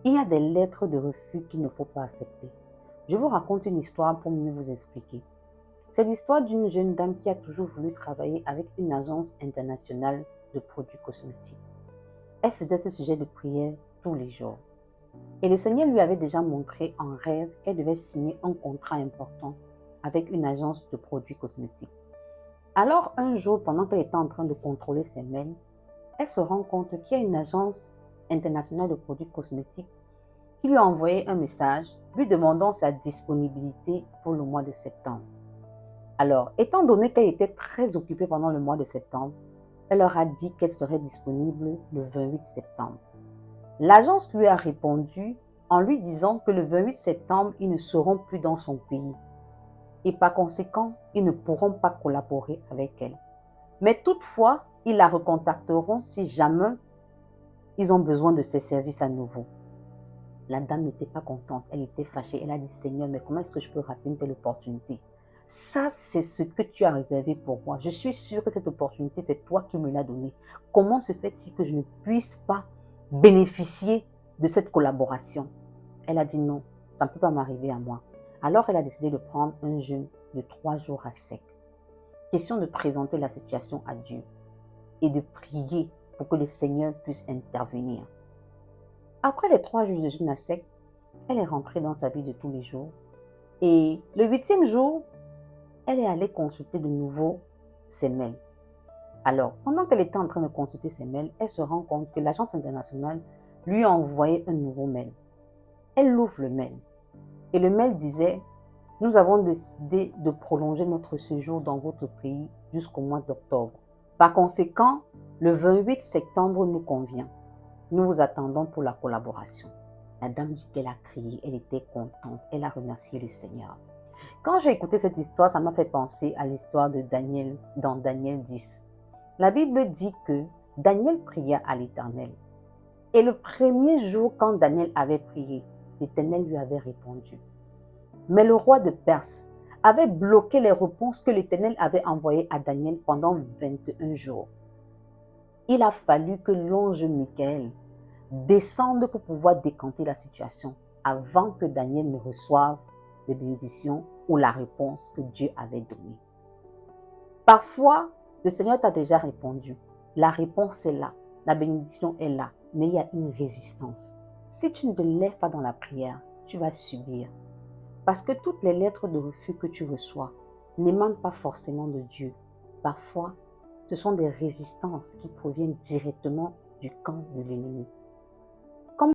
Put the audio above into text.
Il y a des lettres de refus qu'il ne faut pas accepter. Je vous raconte une histoire pour mieux vous expliquer. C'est l'histoire d'une jeune dame qui a toujours voulu travailler avec une agence internationale de produits cosmétiques. Elle faisait ce sujet de prière tous les jours. Et le Seigneur lui avait déjà montré en rêve qu'elle devait signer un contrat important avec une agence de produits cosmétiques. Alors un jour, pendant qu'elle était en train de contrôler ses mails, elle se rend compte qu'il y a une agence internationale de produits cosmétiques qui lui a envoyé un message lui demandant sa disponibilité pour le mois de septembre. Alors, étant donné qu'elle était très occupée pendant le mois de septembre, elle leur a dit qu'elle serait disponible le 28 septembre. L'agence lui a répondu en lui disant que le 28 septembre, ils ne seront plus dans son pays et par conséquent, ils ne pourront pas collaborer avec elle. Mais toutefois, ils la recontacteront si jamais ils ont besoin de ses services à nouveau. La dame n'était pas contente, elle était fâchée. Elle a dit, Seigneur, mais comment est-ce que je peux rater une telle opportunité? Ça, c'est ce que tu as réservé pour moi. Je suis sûre que cette opportunité, c'est toi qui me l'as donnée. Comment se fait-il que je ne puisse pas bénéficier de cette collaboration? Elle a dit non, ça ne peut pas m'arriver à moi. Alors, elle a décidé de prendre un jeûne de 3 jours à sec. Question de présenter la situation à Dieu et de prier pour que le Seigneur puisse intervenir. Après les 3 jours de jeûne à sec, elle est rentrée dans sa vie de tous les jours. Et le 8e jour, elle est allée consulter de nouveau ses mails. Alors, pendant qu'elle était en train de consulter ses mails, elle se rend compte que l'agence internationale lui a envoyé un nouveau mail. Elle ouvre le mail. Et le mail disait, nous avons décidé de prolonger notre séjour dans votre pays jusqu'au mois d'octobre. Par conséquent, le 28 septembre nous convient. Nous vous attendons pour la collaboration. La dame dit qu'elle a crié, elle était contente, elle a remercié le Seigneur. Quand j'ai écouté cette histoire, ça m'a fait penser à l'histoire de Daniel dans Daniel 10. La Bible dit que Daniel pria à l'Éternel. Et le premier jour, quand Daniel avait prié, l'Éternel lui avait répondu. Mais le roi de Perse avait bloqué les réponses que l'Éternel avait envoyées à Daniel pendant 21 jours. Il a fallu que l'ange Michael descende pour pouvoir décanter la situation avant que Daniel ne reçoive les bénédictions ou la réponse que Dieu avait donnée. Parfois, le Seigneur t'a déjà répondu. La réponse est là, la bénédiction est là, mais il y a une résistance. Si tu ne te lèves pas dans la prière, tu vas subir. Parce que toutes les lettres de refus que tu reçois n'émanent pas forcément de Dieu. Parfois, ce sont des résistances qui proviennent directement du camp de l'ennemi.